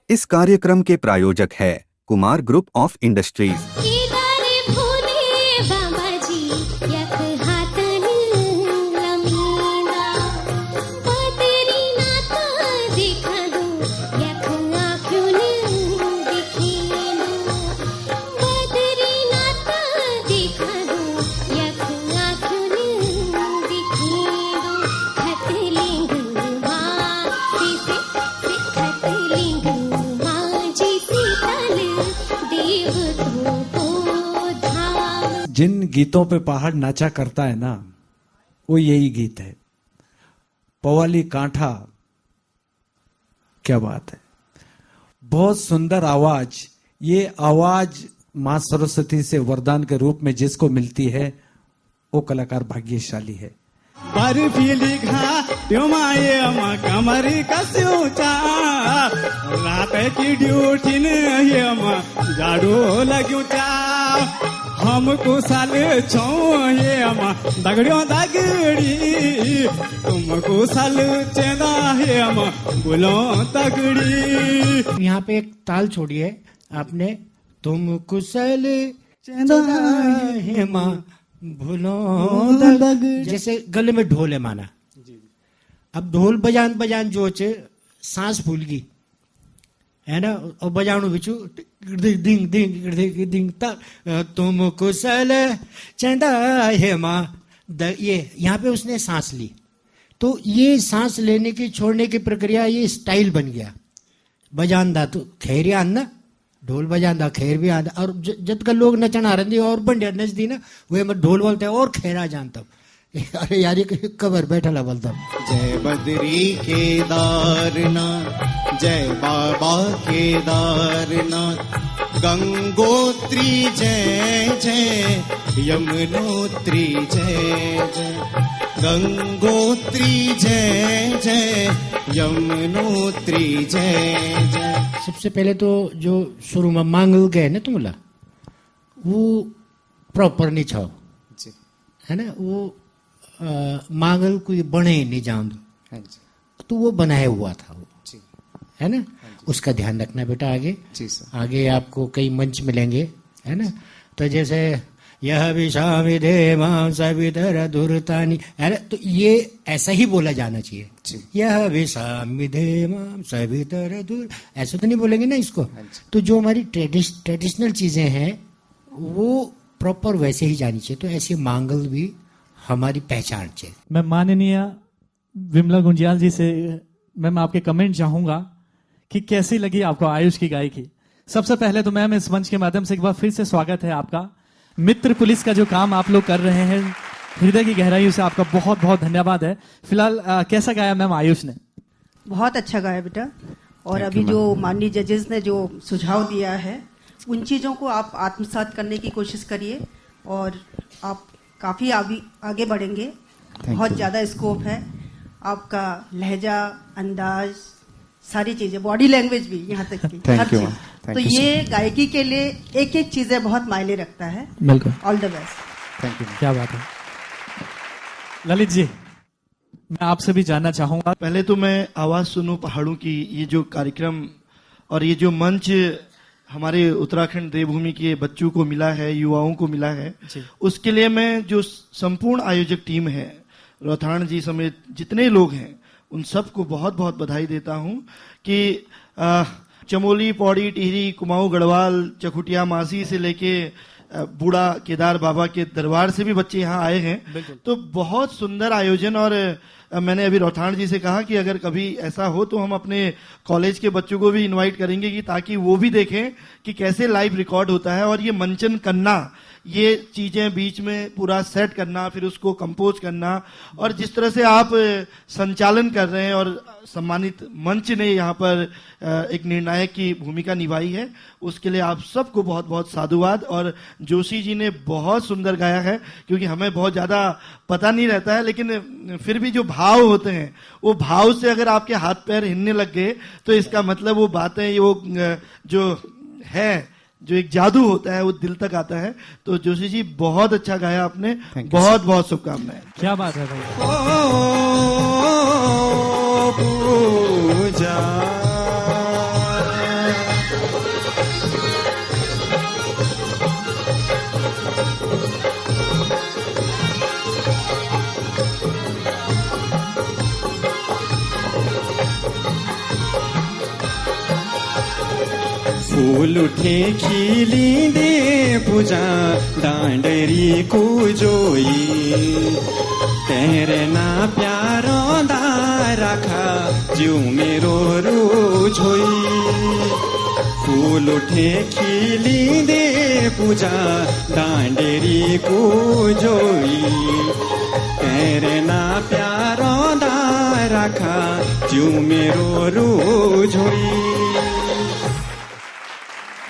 इस कार्यक्रम के प्रायोजक है कुमार ग्रुप ऑफ इंडस्ट्रीज। जिन गीतों पे पहाड़ नाचा करता है ना, वो यही गीत है। पवाली कांठा, क्या बात है, बहुत सुंदर आवाज। ये आवाज मां सरस्वती से वरदान के रूप में जिसको मिलती है वो कलाकार भाग्यशाली है। बर्फीली घाटियों ये कमरी कस्यूचा रात की ड्यूटी ने जाड़ू लग्यूचा हमको साल छो ये दगड़ियों दगड़ी तुमको साल चेदा ये बोलो दगड़ी। यहाँ पे एक ताल छोड़ी है आपने, तुम कुशल चेदा है माँ भूलो दगड़ी, जैसे गले में ढोल है माना। अब ढोल बजान बजान जो सांस फूल गई है ना, और बजाणु बिचू दिंग दिंग दिंग दिंग तुम कुशल चंदा है माँ। ये यहाँ पे उसने सांस ली, तो ये सांस लेने की छोड़ने की प्रक्रिया ये स्टाइल बन गया। बजानदा तो खैर आंदा, ढोल बजानदा खैर भी आंदा, और जब का लोग नचन आ रही और बंडिया नचदी ना वे मैं ढोल बोलते और खैरा जानता। अरे यार ये कबर बैठा ला बोलता। जय बद्री केदारनाथ, जय बाबा केदारनाथ, गंगोत्री जय जय, यमुनोत्री जय जय, गंगोत्री जय जय, यमुनोत्री जय जय। सबसे पहले तो जो शुरू में मांगल गए ना तुमला, वो प्रॉपर नहीं छाओ है ना, वो मांगल कोई बने नहीं जान दो, तो वो बनाया हुआ था वो, है ना। उसका ध्यान रखना बेटा आगे। आगे आपको कई मंच मिलेंगे, है ना। तो जैसे यह विषामि देवां सवितर दुर्तानि, है ना, तो ये ऐसा ही बोला जाना चाहिए। यह विषामि देवां सवितर दुर, ऐसा तो नहीं बोलेंगे ना इसको। तो जो हमारी ट्रेडिशनल चीजें हैं वो प्रॉपर वैसे ही जानी चाहिए। तो ऐसी मांगल भी हमारी पहचान चाहिए। मैं माननीय विमला गुंजियाल जी से मैम आपके कमेंट चाहूंगा कि कैसी लगी आपको आयुष की गायकी। सबसे पहले तो मैम इस मंच के माध्यम से एक बार फिर से स्वागत है आपका। मित्र पुलिस का जो काम आप लोग कर रहे हैं, हृदय की गहराइयों से आपका बहुत बहुत धन्यवाद है। फिलहाल कैसा गाया मैम आयुष ने? बहुत अच्छा गाया बेटा। और अभी जो माननीय जजेस ने जो सुझाव दिया है उन चीज़ों को आप आत्मसात करने की कोशिश करिए और आप काफ़ी आगे बढ़ेंगे। बहुत ज़्यादा स्कोप है आपका, लहजा, अंदाज, सारी चीज़ें, बॉडी लैंग्वेज भी, यहाँ तक की हर चीज़। तो ये गायकी के लिए एक एक चीज़ें बहुत मायने रखता है। बिल्कुल, all the best. Thank you. क्या बात है। ललित जी, मैं आपसे भी जानना चाहूंगा। पहले तो मैं आवाज सुनूं पहाड़ों की, ये जो कार्यक्रम और ये जो मंच हमारे उत्तराखंड देवभूमि के बच्चों को मिला है, युवाओं को मिला है, उसके लिए मैं जो संपूर्ण आयोजक टीम है, रोथाण जी समेत जितने लोग हैं, उन सबको बहुत बहुत बधाई देता हूं कि चमोली, पौड़ी, टिहरी, कुमाऊं, गढ़वाल, चकुटिया, मासी से लेके बूढ़ा केदार बाबा के दरबार से भी बच्चे यहाँ आए हैं। तो बहुत सुंदर आयोजन। और मैंने अभी रोथाण जी से कहा कि अगर कभी ऐसा हो तो हम अपने कॉलेज के बच्चों को भी इनवाइट करेंगे कि ताकि वो भी देखें कि कैसे लाइव रिकॉर्ड होता है। और ये मंचन करना, ये चीजें बीच में पूरा सेट करना, फिर उसको कंपोज करना, और जिस तरह से आप संचालन कर रहे हैं और सम्मानित मंच ने यहाँ पर एक निर्णायक की भूमिका निभाई है, उसके लिए आप सबको बहुत बहुत साधुवाद। और जोशी जी ने बहुत सुंदर गाया है, क्योंकि हमें बहुत ज्यादा पता नहीं रहता है, लेकिन फिर भी जो भाव होते हैं, वो भाव से अगर आपके हाथ पैर हिलने लग गए तो इसका मतलब वो बातें, वो जो है, जो एक जादू होता है, वो दिल तक आता है। तो जोशी जी बहुत अच्छा गाया आपने, बहुत बहुत शुभकामनाएं। क्या बात है भाई। पूजा फूल उठे खिलिँदे पूजा डाँडरीको जोई तेरे ना प्यारो दा राखा जिउ मेरो रोझोई फूल उठे खिलिँदे पूजा डाँडरीको जोई तेरे ना प्यारो दा राखा जिउ मेरो रोझोई।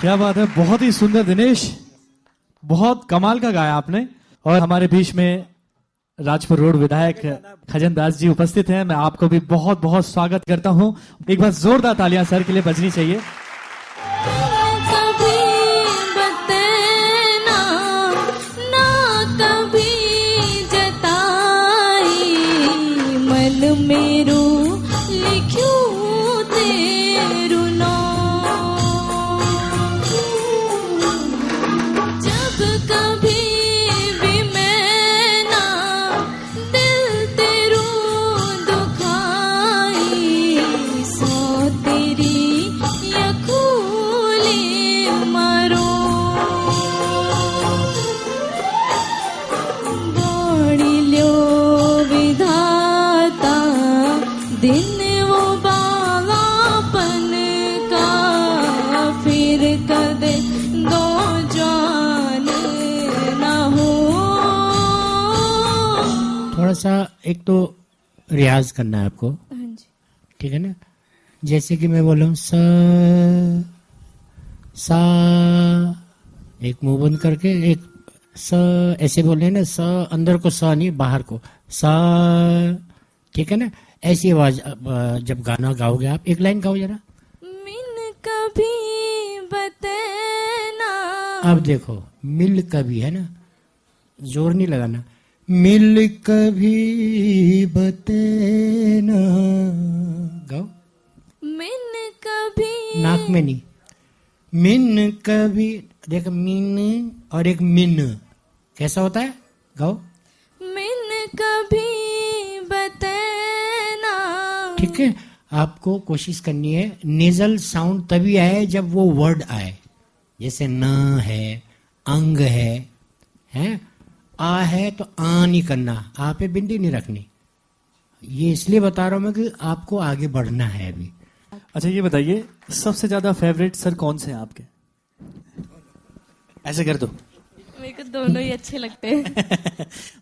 क्या बात है, बहुत ही सुंदर दिनेश, बहुत कमाल का गाया आपने। और हमारे बीच में राजपुर रोड विधायक खजन दास जी उपस्थित हैं, मैं आपको भी बहुत बहुत स्वागत करता हूं। एक बार जोरदार तालियां सर के लिए बजनी चाहिए। मेरो लिख्यो तेरो नाम जब कभी भी मैं ना दिल तेरो दुखाई सो तेरी यखूले मारो बड़ी ल्यो विधाता दिन वो बालापन का फिर कदे दो जान ना हो। थोड़ा सा एक तो रियाज करना है आपको, हाँ जी, ठीक है ना। जैसे कि मैं बोल रहा हूँ सा, एक मुंह बंद करके एक स ऐसे बोल रहे हैं ना, स अंदर को स नहीं बाहर को सा, ठीक है ना। ऐसी आवाज जब गाना गाओगे आप, एक लाइन गाओ जरा। मिन कभी बतना, अब देखो मिल कभी है ना, जोर नहीं लगाना, मिल कभी बतना गाओ, मिन कभी नाक में नहीं, मिन कभी, देख मिन और एक मिन कैसा होता है, गाओ। मिन कभी बतना, ठीक है। आपको कोशिश करनी है नेजल साउंड तभी आए जब वो वर्ड आए, जैसे न है, अंग है आ है तो आ नहीं करना, आ पे बिंदी नहीं रखनी। ये इसलिए बता रहा हूं मैं कि आपको आगे बढ़ना है अभी। अच्छा ये बताइए, सबसे ज्यादा फेवरेट सर कौन से हैं आपके? ऐसे कर दो। मेरे को दोनों ही अच्छे लगते हैं।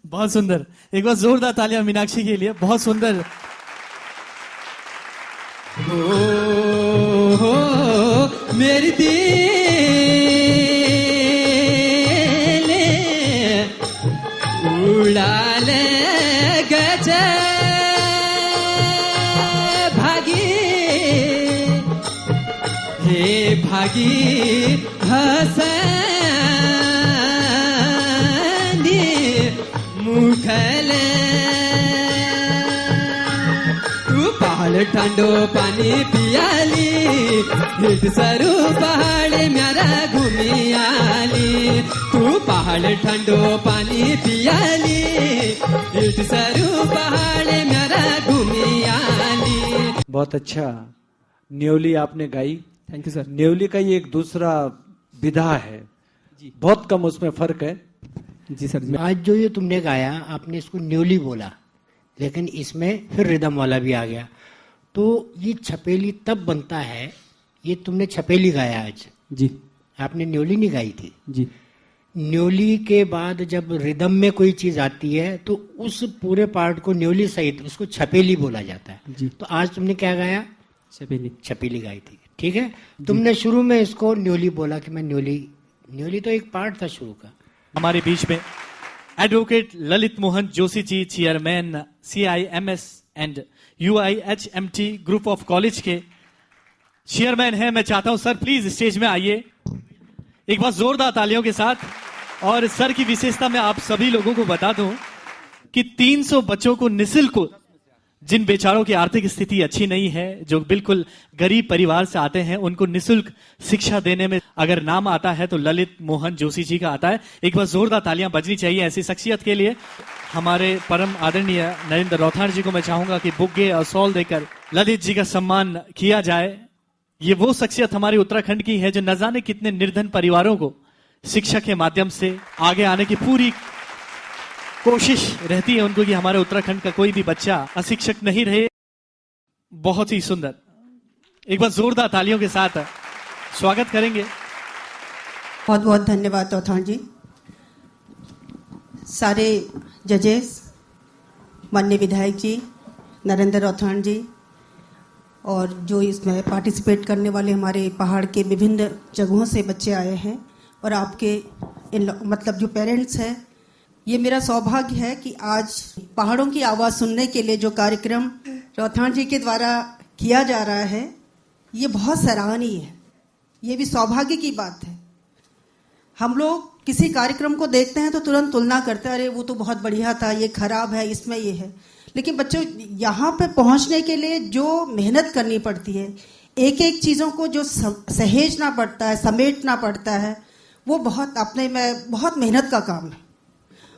बहुत सुंदर, एक बार जोरदार तालियां मीनाक्षी के लिए, बहुत सुंदर। हो मेरी दिल उड़ा ले गजे भागी हे भागी हसनी मुखले पहाड़ ठंडो पानी पियाली हिट सरू पहाड़ म्यारा घूमी आली तू पहाड़ ठंडो पानी पियाली हिट सरू पहाड़ म्यारा घूमी आली। बहुत अच्छा न्योली आपने गाई। Thank you sir. न्योली का ये एक दूसरा विधा है, बहुत कम उसमें फर्क है। जी सर। आज जो ये तुमने गाया, आपने इसको न्योली बोला, लेकिन इसमें फिर रिदम वाला भी आ गया, तो ये छपेली तब बनता है। ये तुमने छपेली गाया आज जी, आपने न्योली नहीं गाई थी जी। न्योली के बाद जब रिदम में कोई चीज आती है तो उस पूरे पार्ट को न्योली सहित उसको छपेली बोला जाता है जी। तो आज तुमने क्या गाया? छपेली। छपेली गाई थी, ठीक है। तुमने शुरू में इसको न्योली बोला कि मैं न्योली तो एक पार्ट था शुरू का। हमारे बीच में advocate Lalit Mohan Joshi ji, chairman CIMS and UIHMT group of college के चेयरमैन हैं। मैं चाहता हूं सर प्लीज स्टेज में आइए एक बार जोरदार तालियों के साथ। और सर की विशेषता मैं आप सभी लोगों को बता दूं कि 300 बच्चों को निःशुल्क, जिन बेचारों की आर्थिक स्थिति अच्छी नहीं है, जो बिल्कुल गरीब परिवार से आते हैं, उनको निःशुल्क शिक्षा देने में अगर नाम आता है तो ललित मोहन जोशी जी का आता है। एक बार जोरदार तालियां बजनी चाहिए ऐसी शख्सियत के लिए। हमारे परम आदरणीय नरेंद्र रौथार जी को मैं चाहूंगा कि बुग्गे और सॉल देकर ललित जी का सम्मान किया जाए। ये वो शख्सियत हमारे उत्तराखंड की है जो न जाने कितने निर्धन परिवारों को शिक्षा के माध्यम से आगे आने की पूरी कोशिश रहती है उनको कि हमारे उत्तराखंड का कोई भी बच्चा अशिक्षित नहीं रहे। बहुत ही सुंदर, एक बार जोरदार तालियों के साथ स्वागत करेंगे। बहुत बहुत धन्यवाद रौथान जी। सारे जजेस, माननीय विधायक जी, नरेंद्र रौथान जी, और जो इसमें पार्टिसिपेट करने वाले हमारे पहाड़ के विभिन्न जगहों से बच्चे आए हैं, और आपके मतलब जो पेरेंट्स हैं, ये मेरा सौभाग्य है कि आज पहाड़ों की आवाज़ सुनने के लिए जो कार्यक्रम रौथान जी के द्वारा किया जा रहा है, ये बहुत सराहनीय है। ये भी सौभाग्य की बात है। हम लोग किसी कार्यक्रम को देखते हैं तो तुरंत तुलना करते हैं, अरे वो तो बहुत बढ़िया था, ये खराब है, इसमें ये है। लेकिन बच्चों, यहाँ पे पहुँचने के लिए जो मेहनत करनी पड़ती है, एक एक चीज़ों को जो सहेजना पड़ता है, समेटना पड़ता है, वो बहुत अपने में बहुत मेहनत का काम है।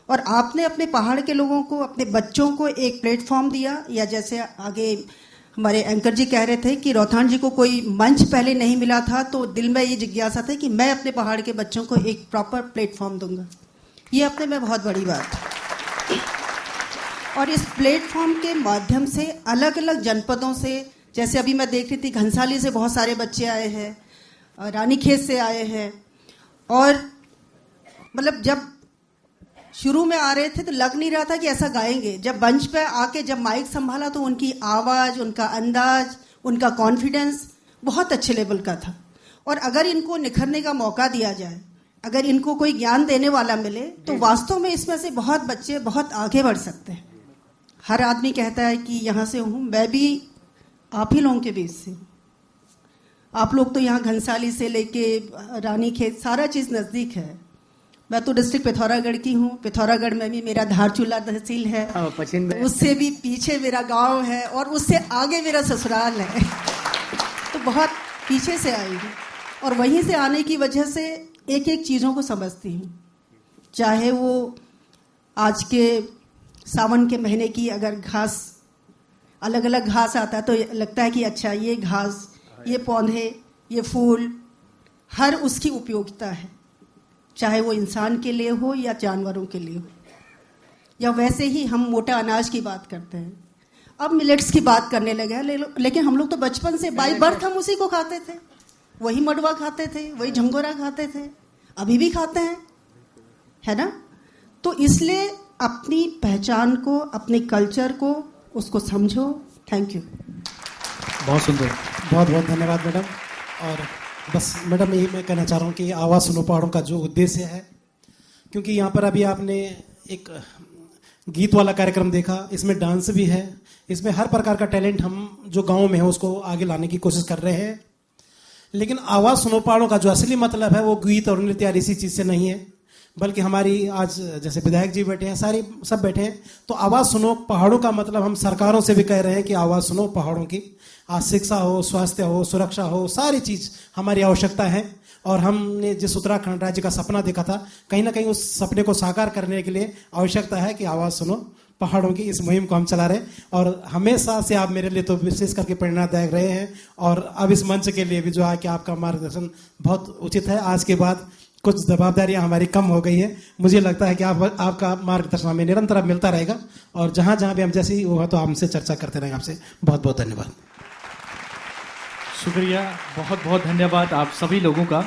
और आपने अपने पहाड़ के लोगों को, अपने बच्चों को एक प्लेटफॉर्म दिया, या जैसे आगे हमारे एंकर जी कह रहे थे कि रौथान जी को कोई मंच पहले नहीं मिला था, तो दिल में ये जिज्ञासा था कि मैं अपने पहाड़ के बच्चों को एक प्रॉपर प्लेटफॉर्म दूंगा। ये अपने में बहुत बड़ी बात है। और इस प्लेटफॉर्म के माध्यम से अलग अलग जनपदों से, जैसे अभी मैं देख रही थी घनसाली से बहुत सारे बच्चे आए हैं, रानीखेत से आए हैं, और मतलब जब शुरू में आ रहे थे तो लग नहीं रहा था कि ऐसा गाएंगे। जब मंच पे आके जब माइक संभाला तो उनकी आवाज़, उनका अंदाज, उनका कॉन्फिडेंस बहुत अच्छे लेवल का था। और अगर इनको निखरने का मौका दिया जाए, अगर इनको कोई ज्ञान देने वाला मिले, तो वास्तव में इसमें से बहुत बच्चे बहुत आगे बढ़ सकते हैं। हर आदमी कहता है कि यहाँ से हूँ, मैं भी आप ही लोगों के बीच से हूँ। आप लोग तो यहाँ घनसाली से लेके रानीखेत सारा चीज़ नज़दीक है। मैं तो डिस्ट्रिक्ट पिथौरागढ़ की हूँ। पिथौरागढ़ में भी मेरा धारचूला तहसील है, उससे भी पीछे मेरा गांव है, और उससे आगे मेरा ससुराल है। तो बहुत पीछे से आई हूँ, और वहीं से आने की वजह से एक एक चीज़ों को समझती हूँ। चाहे वो आज के सावन के महीने की अगर घास, अलग अलग घास आता है तो लगता है कि अच्छा ये घास, ये पौधे, ये फूल, हर उसकी उपयोगिता है, चाहे वो इंसान के लिए हो या जानवरों के लिए हो। या वैसे ही हम मोटा अनाज की बात करते हैं, अब मिलेट्स की बात करने लगे हैं, लेकिन हम लोग तो बचपन से बाई बर्थ हम उसी को खाते थे। वही मडवा खाते थे, वही झंगोरा खाते थे, अभी भी खाते हैं, है ना। तो इसलिए अपनी पहचान को, अपने कल्चर को, उसको समझो। Thank you. बहुत सुंदर, बहुत बहुत धन्यवाद मैडम। और बस मैडम, यही मैं कहना चाह रहा हूँ कि आवाज़ सुनो पहाड़ों का जो उद्देश्य है, क्योंकि यहाँ पर अभी आपने एक गीत वाला कार्यक्रम देखा, इसमें डांस भी है, इसमें हर प्रकार का टैलेंट हम जो गाँव में है उसको आगे लाने की कोशिश कर रहे हैं। लेकिन आवाज़ सुनो पहाड़ों का जो असली मतलब है वो गीत और नृत्य और इसी चीज़ से नहीं है, बल्कि हमारी आज जैसे विधायक जी बैठे हैं, सारी सब बैठे हैं, तो आवाज़ सुनो पहाड़ों का मतलब हम सरकारों से भी कह रहे हैं कि आवाज़ सुनो पहाड़ों की। आज शिक्षा हो, स्वास्थ्य हो, सुरक्षा हो, सारी चीज़ हमारी आवश्यकता है। और हमने जिस उत्तराखंड राज्य का सपना देखा था, कहीं ना कहीं उस सपने को साकार करने के लिए आवश्यकता है कि आवाज़ सुनो पहाड़ों की, इस मुहिम को हम चला रहे हैं। और हमेशा से आप मेरे लिए तो विशेष करके प्रेरणादायक रहे हैं, और अब इस मंच के लिए भी जो है कि आपका मार्गदर्शन बहुत उचित है। आज के बाद कुछ जवाबदारियां हमारी कम हो गई है, मुझे लगता है कि आपका मार्गदर्शन हमें निरंतर अब मिलता रहेगा, और जहां जहां भी हम जैसी हुआ तो हमसे चर्चा करते रहेंगे। आपसे बहुत बहुत धन्यवाद। शुक्रिया, बहुत बहुत धन्यवाद आप सभी लोगों का।